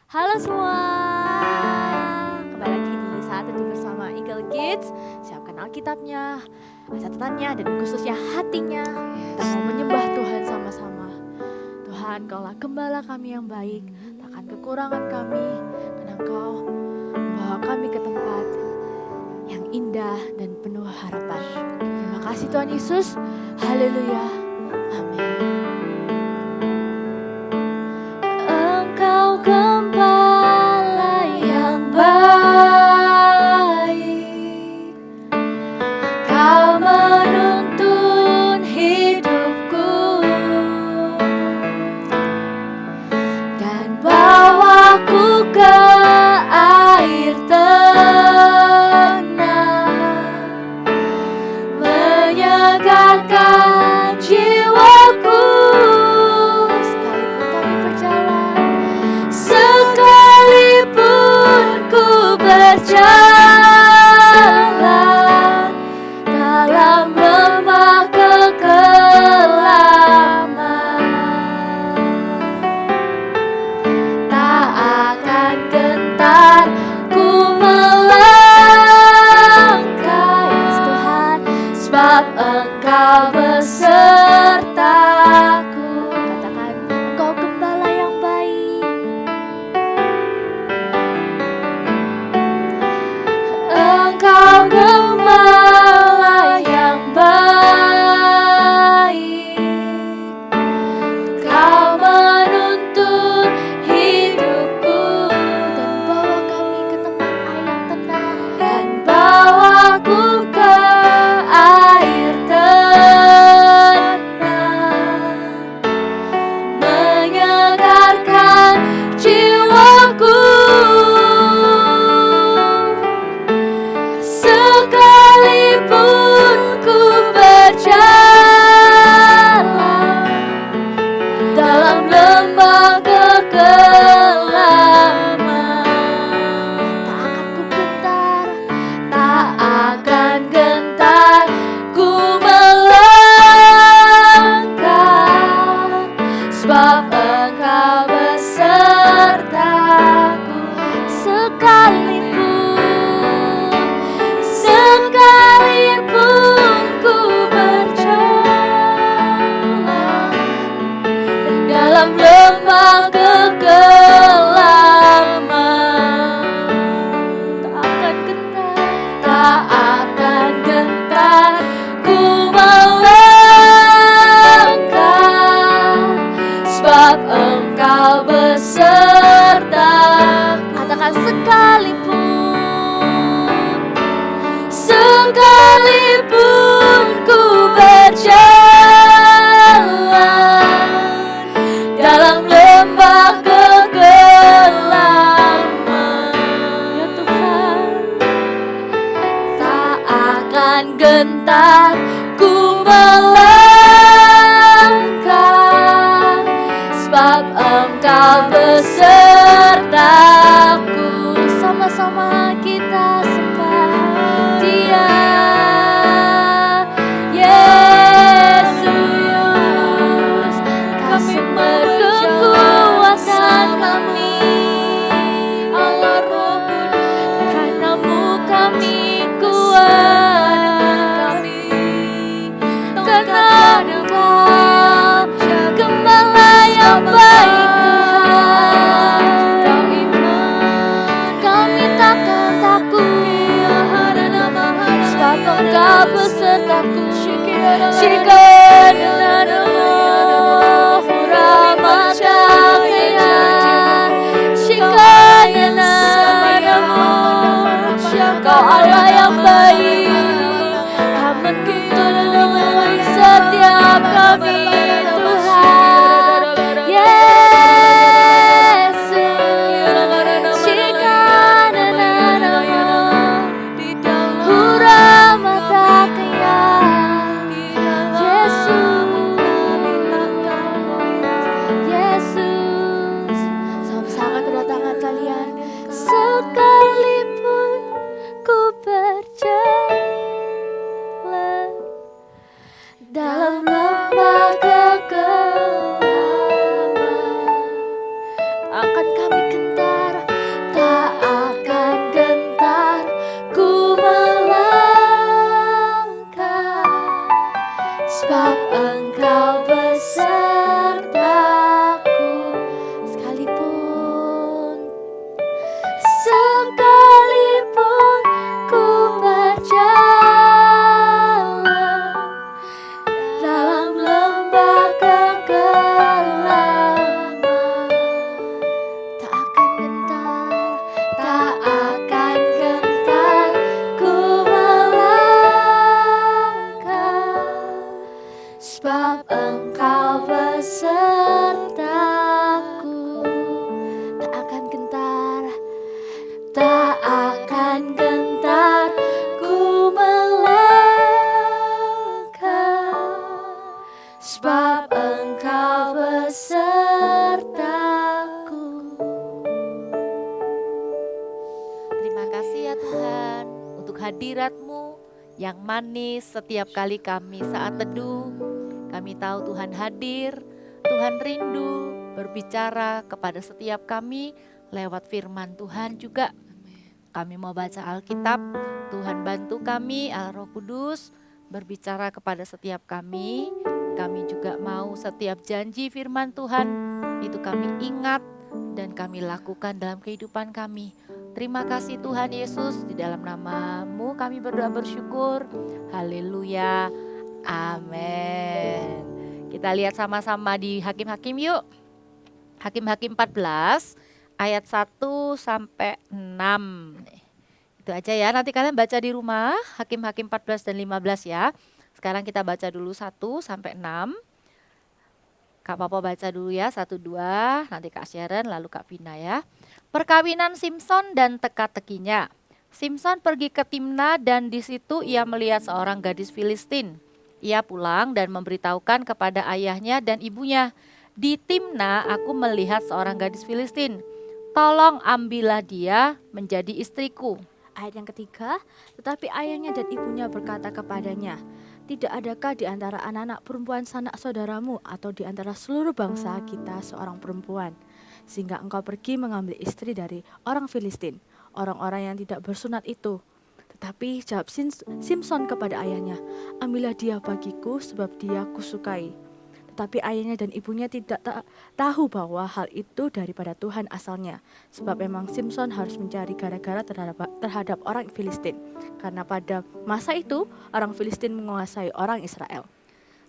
Halo semua, kembali lagi di Saat Teduh bersama Eagle Kids. Siapkan Alkitabnya, catatannya, dan khususnya hatinya. Kita mau menyembah Tuhan sama-sama. Tuhan, Kaulah gembala kami yang baik, takkan kekurangan kami, karena Engkau membawa kami ke tempat yang indah dan penuh harapan. Terima kasih Tuhan Yesus, haleluya, amin. Engkau gembala yang baik, Kau menuntun hidupku dan bawaku ke air tenang, menyegarkan jiwaku. Sekalipun ku berjalan dalam lembah kekelaman, tak akan gentar ku melangkah, yes, Tuhan, sebab Engkau besertaku. Katakan, Engkau gembala yang baik. Engkau gembala yang baik, Kau menuntun hidupku dan bawa kami ke tempat air yang tenang, dan bawaku ke air tenang, menyegarkan jiwaku. Sekalipun ku berjalan dalam lembah kekelaman, tak akan gentar ku melangkah, sebab Engkau besertaku. Sekalipun ku berjalan dalam lembah kekelaman, tak akan gentar ku melangkah, sebab Engkau besertaku. Katakan, sekalipun ku berjalan dalam lembah kekelaman, ya Tuhan, tak akan gentar ku melangkah, sebab Engkau besertaku. Sama-sama kita sembah Dia, Yesus. Kami berkekuatan kami, Allah Roh Kudus, karenamu kami kuat, karena Engkau gembala yang baik, Tuhan. Kami takkan hadirat-Mu yang manis setiap kali kami saat teduh. Kami tahu Tuhan hadir, Tuhan rindu berbicara kepada setiap kami lewat firman Tuhan juga. Kami mau baca Alkitab, Tuhan bantu kami, Roh Kudus berbicara kepada setiap kami. Kami juga mau setiap janji firman Tuhan itu kami ingat dan kami lakukan dalam kehidupan kami. Terima kasih Tuhan Yesus, di dalam nama-Mu kami berdoa bersyukur. Haleluya, amin. Kita lihat sama-sama di Hakim-Hakim yuk. Hakim-Hakim 14 ayat 1 sampai 6. Itu aja ya, nanti kalian baca di rumah Hakim-Hakim 14 dan 15 ya. Sekarang kita baca dulu 1 sampai 6. Kak Papa baca dulu ya, 1, 2, nanti Kak Sharon, lalu Kak Vina ya. Perkawinan Simson dan teka-tekinya. Simson pergi ke Timna dan di situ ia melihat seorang gadis Filistin. Ia pulang dan memberitahukan kepada ayahnya dan ibunya, di Timna aku melihat seorang gadis Filistin. Tolong ambillah dia menjadi istriku. Ayat yang ketiga, tetapi ayahnya dan ibunya berkata kepadanya, tidak adakah di antara anak-anak perempuan sanak saudaramu atau di antara seluruh bangsa kita seorang perempuan, sehingga engkau pergi mengambil istri dari orang Filistin, orang-orang yang tidak bersunat itu. Tetapi jawab Simson kepada ayahnya, ambillah dia bagiku sebab dia kusukai. Tetapi ayahnya dan ibunya tidak tahu bahwa hal itu daripada Tuhan asalnya. Sebab memang Simson harus mencari gara-gara terhadap orang Filistin. Karena pada masa itu orang Filistin menguasai orang Israel.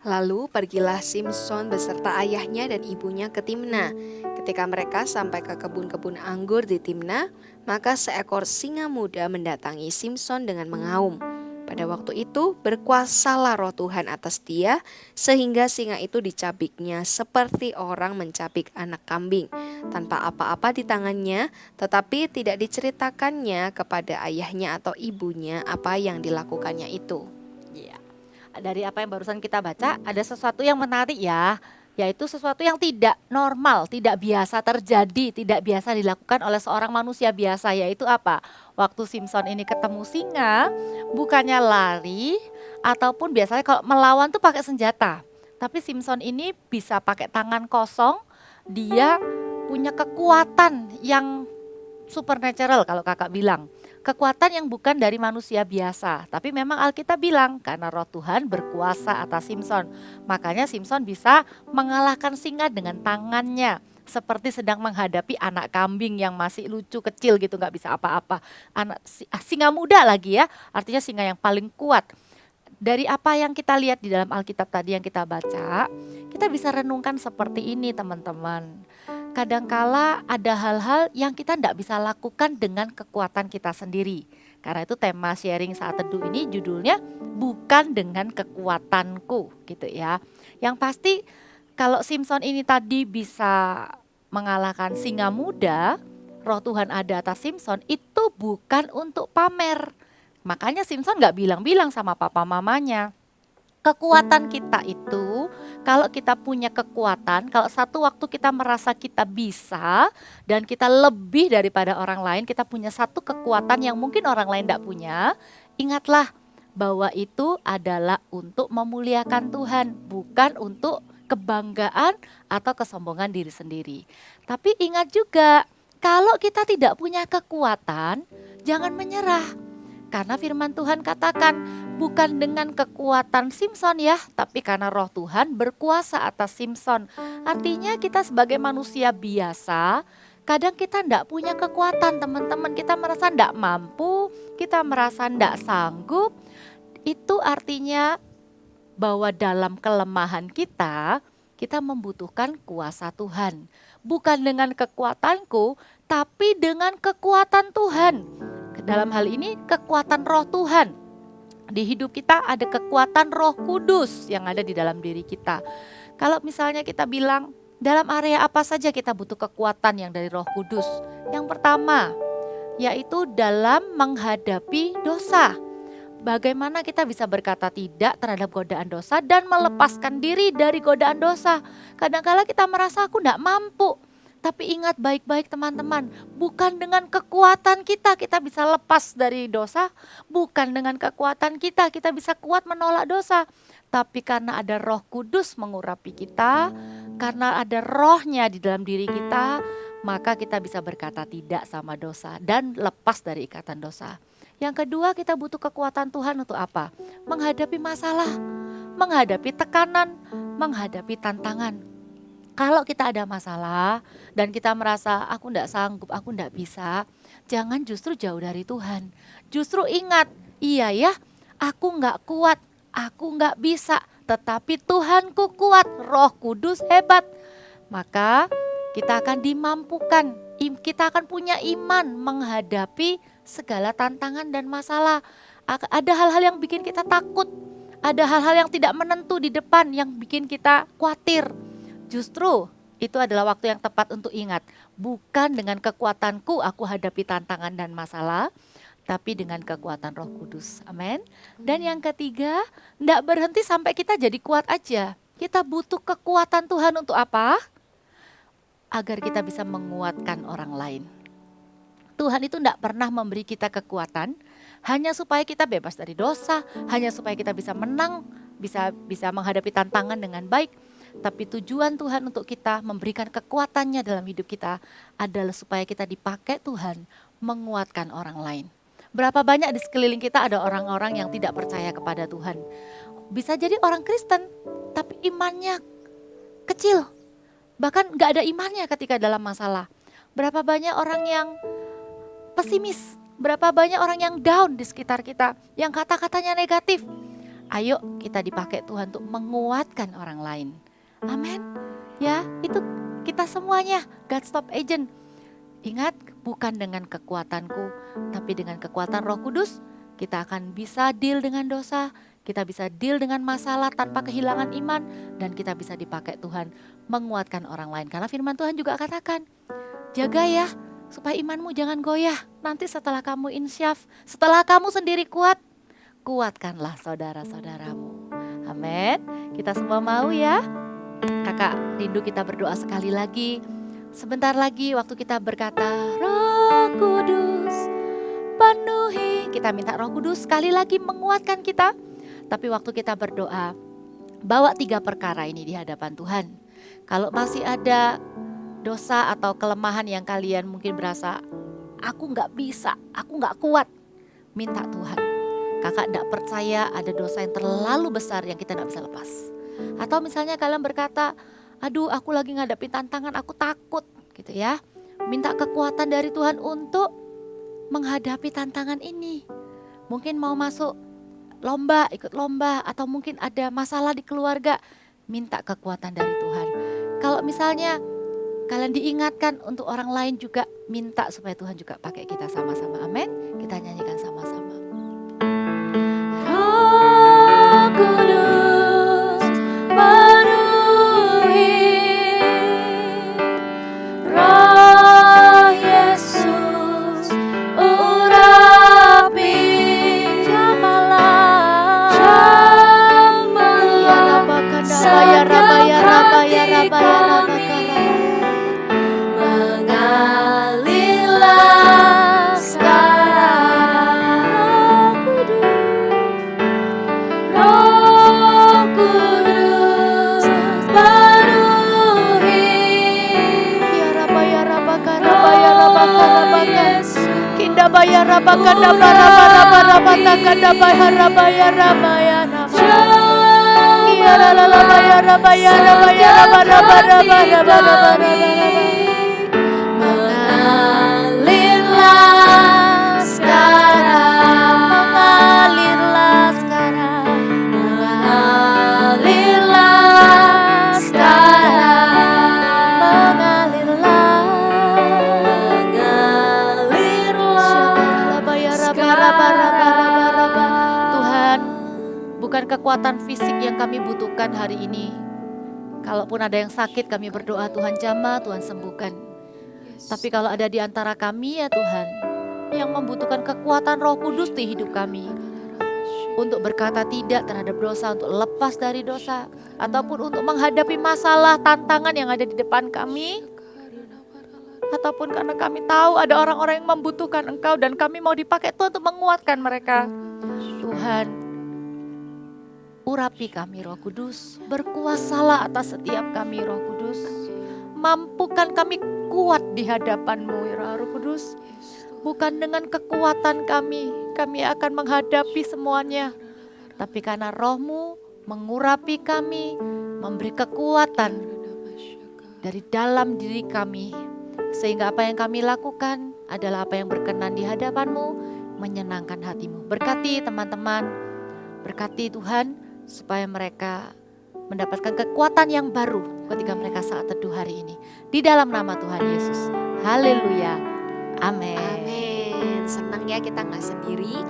Lalu pergilah Simson beserta ayahnya dan ibunya ke Timna. Ketika mereka sampai ke kebun-kebun anggur di Timna, maka seekor singa muda mendatangi Simson dengan mengaum. Pada waktu itu berkuasalah roh Tuhan atas dia, sehingga singa itu dicabiknya seperti orang mencabik anak kambing, tanpa apa-apa di tangannya, tetapi tidak diceritakannya kepada ayahnya atau ibunya apa yang dilakukannya itu. Ya. Dari apa yang barusan kita baca, ada sesuatu yang menarik ya, yaitu sesuatu yang tidak normal, tidak biasa terjadi, tidak biasa dilakukan oleh seorang manusia biasa, yaitu apa? Waktu Simson ini ketemu singa, bukannya lari, ataupun biasanya kalau melawan tuh pakai senjata. Tapi Simson ini bisa pakai tangan kosong, dia punya kekuatan yang supernatural kalau kakak bilang. Kekuatan yang bukan dari manusia biasa. Tapi memang Alkitab bilang karena roh Tuhan berkuasa atas Simson. Makanya Simson bisa mengalahkan singa dengan tangannya. Seperti sedang menghadapi anak kambing yang masih lucu kecil gitu, gak bisa apa-apa. Singa muda lagi ya, artinya singa yang paling kuat. Dari apa yang kita lihat di dalam Alkitab tadi yang kita baca, kita bisa renungkan seperti ini teman-teman. Kadangkala ada hal-hal yang kita tidak bisa lakukan dengan kekuatan kita sendiri. Karena itu tema sharing saat teduh ini judulnya bukan dengan kekuatanku gitu ya. Yang pasti kalau Simson ini tadi bisa mengalahkan singa muda, roh Tuhan ada atas Simson, itu bukan untuk pamer. Makanya Simson gak bilang-bilang sama papa mamanya. Kekuatan kita itu, kalau kita punya kekuatan, kalau satu waktu kita merasa kita bisa dan kita lebih daripada orang lain, kita punya satu kekuatan yang mungkin orang lain tidak punya, ingatlah bahwa itu adalah untuk memuliakan Tuhan, bukan untuk kebanggaan atau kesombongan diri sendiri. Tapi ingat juga, kalau kita tidak punya kekuatan, jangan menyerah. Karena firman Tuhan katakan bukan dengan kekuatan Simson ya, tapi karena roh Tuhan berkuasa atas Simson. Artinya kita sebagai manusia biasa, kadang kita tidak punya kekuatan teman-teman. Kita merasa tidak mampu, kita merasa tidak sanggup. Itu artinya bahwa dalam kelemahan kita membutuhkan kuasa Tuhan. Bukan dengan kekuatanku, tapi dengan kekuatan Tuhan. Dalam hal ini kekuatan roh Tuhan. Di hidup kita ada kekuatan Roh Kudus yang ada di dalam diri kita. Kalau misalnya kita bilang dalam area apa saja kita butuh kekuatan yang dari Roh Kudus. Yang pertama yaitu dalam menghadapi dosa. Bagaimana kita bisa berkata tidak terhadap godaan dosa dan melepaskan diri dari godaan dosa. Kadang-kala kita merasa aku tidak mampu. Tapi ingat baik-baik teman-teman, bukan dengan kekuatan kita bisa lepas dari dosa, bukan dengan kekuatan kita bisa kuat menolak dosa. Tapi karena ada Roh Kudus mengurapi kita, karena ada rohnya di dalam diri kita, maka kita bisa berkata tidak sama dosa dan lepas dari ikatan dosa. Yang kedua, kita butuh kekuatan Tuhan untuk apa? Menghadapi masalah, menghadapi tekanan, menghadapi tantangan. Kalau kita ada masalah dan kita merasa aku enggak sanggup, aku enggak bisa, jangan justru jauh dari Tuhan. Justru ingat, iya ya, aku enggak kuat, aku enggak bisa, tetapi Tuhanku kuat, Roh Kudus hebat. Maka kita akan dimampukan, kita akan punya iman menghadapi segala tantangan dan masalah. Ada hal-hal yang bikin kita takut, ada hal-hal yang tidak menentu di depan yang bikin kita khawatir. Justru itu adalah waktu yang tepat untuk ingat, bukan dengan kekuatanku aku hadapi tantangan dan masalah, tapi dengan kekuatan Roh Kudus. Amin. Dan yang ketiga, tidak berhenti sampai kita jadi kuat aja. Kita butuh kekuatan Tuhan untuk apa? Agar kita bisa menguatkan orang lain. Tuhan itu tidak pernah memberi kita kekuatan hanya supaya kita bebas dari dosa, hanya supaya kita bisa menang, bisa menghadapi tantangan dengan baik. Tapi tujuan Tuhan untuk kita memberikan kekuatannya dalam hidup kita adalah supaya kita dipakai Tuhan menguatkan orang lain. Berapa banyak di sekeliling kita ada orang-orang yang tidak percaya kepada Tuhan. Bisa jadi orang Kristen tapi imannya kecil. Bahkan gak ada imannya ketika dalam masalah. Berapa banyak orang yang pesimis. Berapa banyak orang yang down di sekitar kita. Yang kata-katanya negatif. Ayo kita dipakai Tuhan untuk menguatkan orang lain. Amin. Ya, itu kita semuanya God Stop Agent. Ingat, bukan dengan kekuatanku, tapi dengan kekuatan Roh Kudus, kita akan bisa deal dengan dosa, kita bisa deal dengan masalah tanpa kehilangan iman, dan kita bisa dipakai Tuhan menguatkan orang lain. Karena firman Tuhan juga katakan, jaga ya, supaya imanmu jangan goyah. Nanti setelah kamu insyaf, setelah kamu sendiri kuat, kuatkanlah saudara-saudaramu. Amin. Kita semua mau ya. Kakak rindu kita berdoa sekali lagi. Sebentar lagi waktu kita berkata Roh Kudus penuhi, kita minta Roh Kudus sekali lagi menguatkan kita. Tapi waktu kita berdoa, bawa 3 perkara ini di hadapan Tuhan. Kalau masih ada dosa atau kelemahan yang kalian mungkin berasa aku gak bisa, aku gak kuat, minta Tuhan. Kakak gak percaya ada dosa yang terlalu besar yang kita gak bisa lepas. Atau misalnya kalian berkata, aduh aku lagi ngadepin tantangan, aku takut gitu ya. Minta kekuatan dari Tuhan untuk menghadapi tantangan ini. Mungkin mau masuk lomba, ikut lomba, atau mungkin ada masalah di keluarga, minta kekuatan dari Tuhan. Kalau misalnya kalian diingatkan untuk orang lain juga, minta supaya Tuhan juga pakai kita sama-sama. Amin. Kita nyanyikan sama-sama. Roh Kudus penuhi, Roh Yesus urapi, jamalah saya rabaya mengalirlah sekarang. Roh Kudus penuhi, ya rabaya kinda baya rabaka rabaya ya mengalirlah sekarang, mengalirlah sekarang, mengalirlah sekarang, mengalirlah Tuhan, bukan kekuatan fisik yang kami butuhkan hari ini. Kalaupun ada yang sakit, kami berdoa Tuhan jamah, Tuhan sembuhkan. Tapi kalau ada di antara kami ya Tuhan, yang membutuhkan kekuatan Roh Kudus di hidup kami, untuk berkata tidak terhadap dosa, untuk lepas dari dosa, ataupun untuk menghadapi masalah, tantangan yang ada di depan kami, ataupun karena kami tahu ada orang-orang yang membutuhkan Engkau dan kami mau dipakai Tuhan untuk menguatkan mereka. Tuhan, urapi kami Roh Kudus, berkuasalah atas setiap kami Roh Kudus. Mampukan kami kuat di hadapan-Mu ya Roh Kudus. Bukan dengan kekuatan kami akan menghadapi semuanya. Tapi karena Roh-Mu mengurapi kami, memberi kekuatan dari dalam diri kami. Sehingga apa yang kami lakukan adalah apa yang berkenan di hadapan-Mu, menyenangkan hati-Mu. Berkati teman-teman, berkati Tuhan supaya mereka mendapatkan kekuatan yang baru ketika mereka saat teduh hari ini. Di dalam nama Tuhan Yesus. Haleluya. Amin. Amin. Senang ya kita gak sendiri.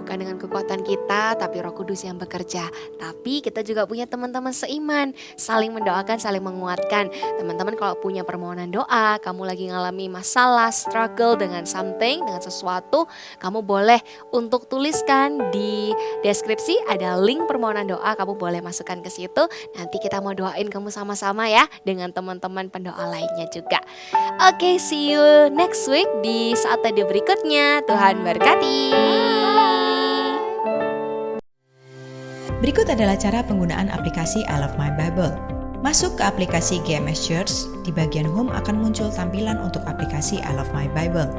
Bukan dengan kekuatan kita, tapi Roh Kudus yang bekerja. Tapi kita juga punya teman-teman seiman, saling mendoakan, saling menguatkan. Teman-teman kalau punya permohonan doa, kamu lagi ngalami masalah, struggle dengan something, dengan sesuatu, kamu boleh untuk tuliskan di deskripsi, ada link permohonan doa, kamu boleh masukkan ke situ. Nanti kita mau doain kamu sama-sama ya, dengan teman-teman pendoa lainnya juga. Oke, see you next week di saat teduh berikutnya. Tuhan berkati. Berikut adalah cara penggunaan aplikasi I Love My Bible. Masuk ke aplikasi GMS Church, di bagian Home akan muncul tampilan untuk aplikasi I Love My Bible.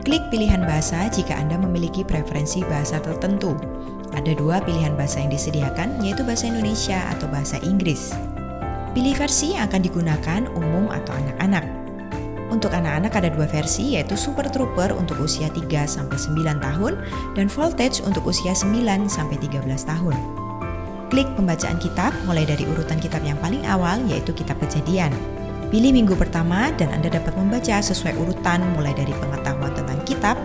Klik pilihan bahasa jika Anda memiliki preferensi bahasa tertentu. Ada 2 pilihan bahasa yang disediakan, yaitu bahasa Indonesia atau bahasa Inggris. Pilih versi yang akan digunakan, umum atau anak-anak. Untuk anak-anak ada 2 versi, yaitu Super Trooper untuk usia 3-9 tahun dan Voltage untuk usia 9-13 tahun. Klik pembacaan kitab mulai dari urutan kitab yang paling awal, yaitu kitab Kejadian. Pilih minggu pertama dan Anda dapat membaca sesuai urutan mulai dari pengetahuan tentang kitab,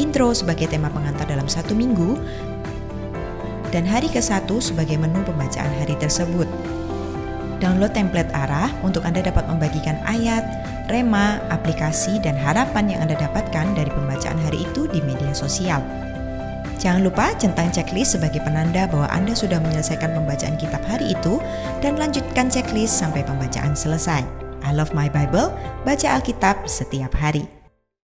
intro sebagai tema pengantar dalam 1 minggu, dan hari ke-1 sebagai menu pembacaan hari tersebut. Download template arah untuk Anda dapat membagikan ayat, rema, aplikasi, dan harapan yang Anda dapatkan dari pembacaan hari itu di media sosial. Jangan lupa centang checklist sebagai penanda bahwa Anda sudah menyelesaikan pembacaan kitab hari itu dan lanjutkan checklist sampai pembacaan selesai. I Love My Bible, baca Alkitab setiap hari.